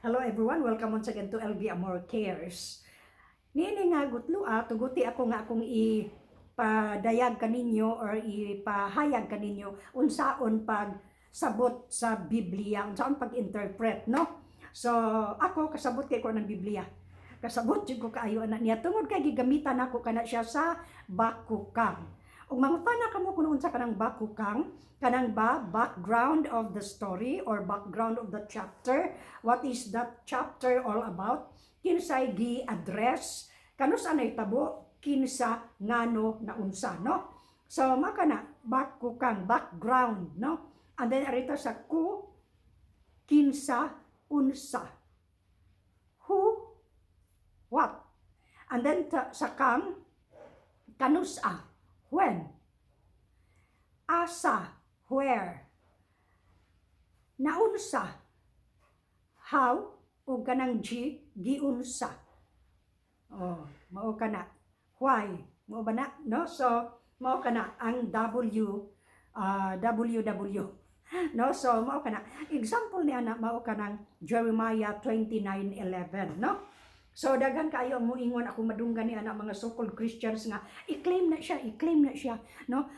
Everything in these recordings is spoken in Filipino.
Hello everyone, welcome once again to LV Amor Cares. Nini nga gutlua, tuguti ako nga akong ipadayag kaninyo or ipahayag kaninyo unsaon pag sabot sa Biblia, unsaon pag-interpret, no? So, ako kasabot kay ko ng Biblia. Kasabot jud ko kaayo na niya tungod kay gigamitan ako kana siya sa bakukang. Ug mangutana kamo kung unsa kanang bakukang, kanang ba background of the story or background of the chapter, what is that chapter all about, kinsay gi-address, kanus anay tabo, kinsa ngano na unsa, no? So makana bakukang, background, no? And then arito sa ku, kinsa, unsa, who, what, and then sa kang, kanusa, when, asa, where, naunsa, how, o kanang giunsa. Oh, mao kana. Why, mao ba na, no? So, mao kana ang WW. No, so mao kana. Example ni ana mao kanang Jeremiah 29:11, no? So daghan kayo ang moingon ako madunggan ni ana mga so-called Christians nga i-claim na siya, no?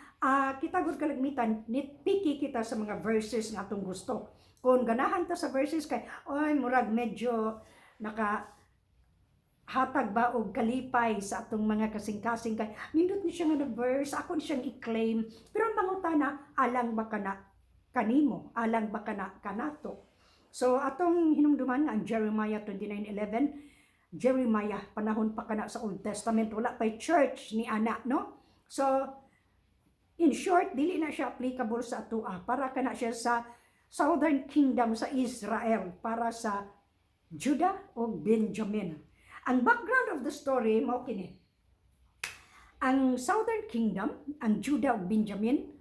Kita gud kalagmitan nitpicky kita sa mga verses nga atong gusto. Kung ganahan ta sa verses kay oy murag medyo naka hatag ba og kalipay sa atong mga kasing-kasing kay nindot ni siya nga na verse ako ni siyang i-claim pero ang mangutana alang ba kana kanimo, alang ba kana kanato. So atong hinumduman nga ang Jeremiah 29:11, Jeremiah, panahon pa kana sa Old Testament, wala pa'y church ni ana, no? So, in short, dili na siya applicable sa atua, para kana siya sa Southern Kingdom sa Israel, para sa Judah o Benjamin. Ang background of the story, mao kini. Ang Southern Kingdom, ang Judah o Benjamin,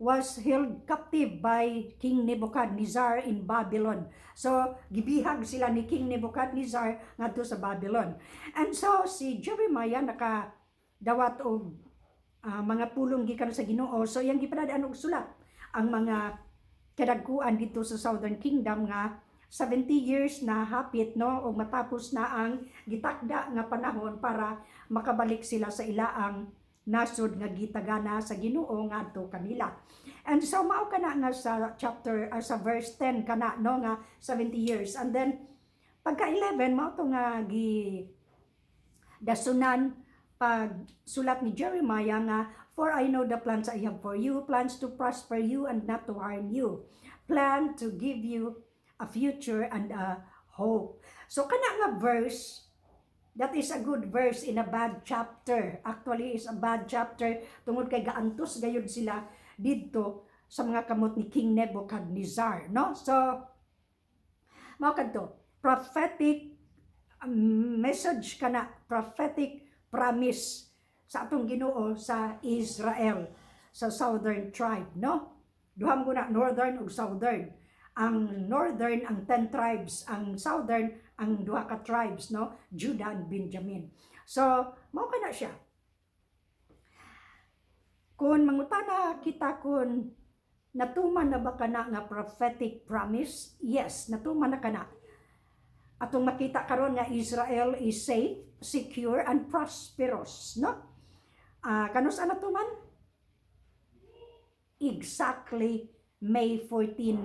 was held captive by King Nebuchadnezzar in Babylon. So, gibihag sila ni King Nebuchadnezzar ngadto sa Babylon. And so, si Jeremiah nakadawat og mga pulong gikan sa Ginoo. So, iyang gipadadaan og sulat ang mga kadagkuan dito sa Southern Kingdom nga 70 years na hapit, no, o matapos na ang gitakda nga panahon para makabalik sila sa ilaang nasod nga gitagana sa Ginoo ngadto kanila. And so mao kana nga sa chapter sa verse 10 kana no nga 70 years. And then pagka 11 mao to nga dasunan pag sulat ni Jeremiah nga for I know the plans I have for you, plans to prosper you and not to harm you, plan to give you a future and a hope. So kana nga verse, that is a good verse in a bad chapter. Actually, is a bad chapter tungod kay gaantos gayud sila didto sa mga kamot ni King Nebuchadnezzar, no? So, mao kadto, prophetic message kana, prophetic promise sa atong Ginoo sa Israel, sa southern tribe, no? Duham ko na northern ug southern. Ang northern ang 10 tribes, ang southern ang duha ka tribes, no, Judah and Benjamin. So mao kana siya. Kung mangutana kita kung natuman na ba kana nga prophetic promise, yes, natuman na kana. Atong makita karon nga Israel is safe, secure and prosperous, no? Kanus natuman? Exactly May 14,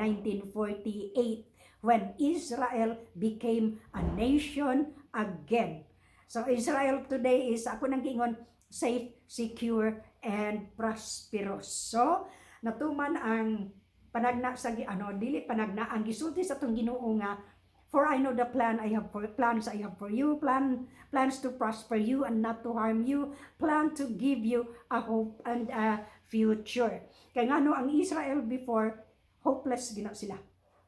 1948, when Israel became a nation again. So Israel today is, ako nang giingon, safe, secure, and prosperous. So, natuman ang panagna sa, dili panagna, ang gisulti sa itong Ginoo nga, for I know the plans I have for you, plans to prosper you and not to harm you, plan to give you a hope and a future. Kaya nga no, ang Israel before, hopeless gina sila.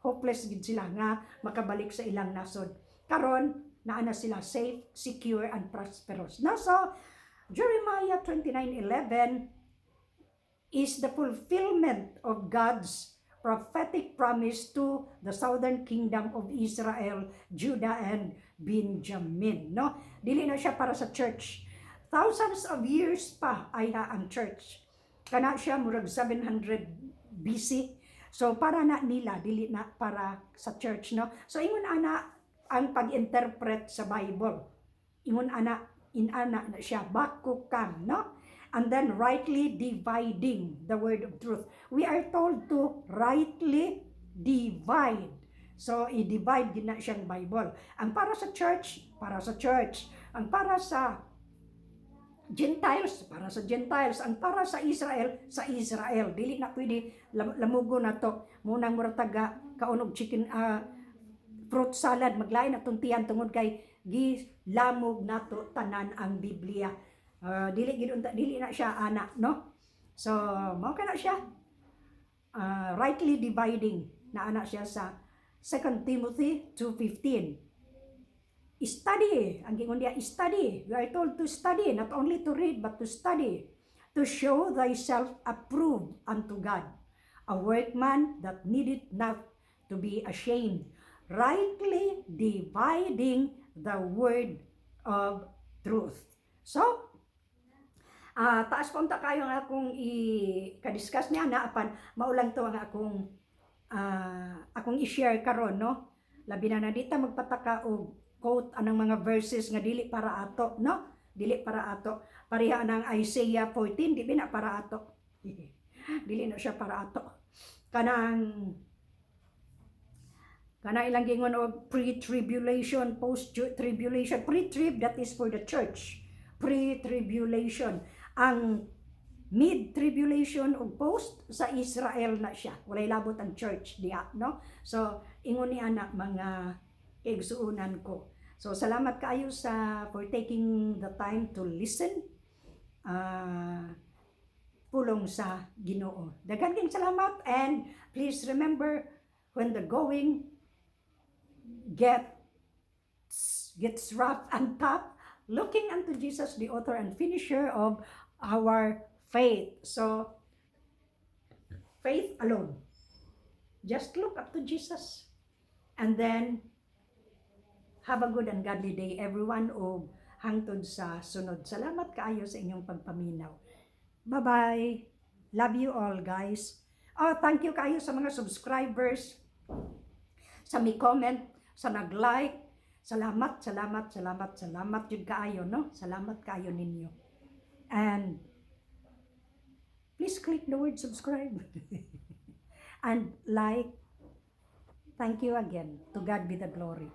Hopeless gid sila nga makabalik sa ilang nasod. Karon, naana sila safe, secure, and prosperous. Now, so, Jeremiah 29:11 is the fulfillment of God's prophetic promise to the southern kingdom of Israel, Judah, and Benjamin. No? Dili na siya para sa church. Thousands of years pa ay ang church. Kana siya murag 700 BC. So para na nila, dili na para sa church, no? So ingon ana ang pag-interpret sa Bible. Ingon ana, inana na siya, bakukang, no? And then rightly dividing the word of truth. We are told to rightly divide. So, i-divide din na siyang Bible. Ang para sa church, para sa church. Ang para sa Gentiles, para sa Gentiles. Ang para sa Israel. Dili na pwede, lamugo na to. Munang murataga, kaunog chicken, fruit salad, maglain na tuntian tungod kay gilamog nato tanan ang Biblia. Dili na siya anak, no? So mao kana siya rightly dividing na anak siya sa 2 Timothy 2:15. Study, ang gingon diya, study. You are told to study, not only to read but to study, to show thyself approved unto God, a workman that needeth not to be ashamed, rightly dividing the word of truth. So, taas punta kayo nga akong i-discuss niya na apan maulang to ang akong i-share karon, no? Labi na dita magpataka og quote anang mga verses nga dili para ato, no? Dili para ato. Pareha nang Isaiah 14, di na para ato. Dili na siya para ato. Kanang ilang gingon og pre-tribulation, post-tribulation. Pre-trib, that is for the church. Pre-tribulation. Ang mid-tribulation o post sa Israel na siya. Walay labot ang church diya, no? So, ingon ni anak mga kaigsuunan ko. So, salamat kaayo for taking the time to listen. Pulong sa Ginoo. Daghan kayong salamat, and please remember, when the going gets rough and tough, looking unto Jesus, the author and finisher of our faith. So, faith alone. Just look up to Jesus. And then, have a good and godly day, everyone, o hangtod sa sunod. Salamat kaayo sa inyong pagpaminaw. Bye-bye. Love you all, guys. Oh, thank you kaayo sa mga subscribers, sa may comment, sa nag-like. Salamat jud kaayo, no? Salamat kaayo ninyo. And please click the word subscribe. And like. Thank you again. To God be the glory.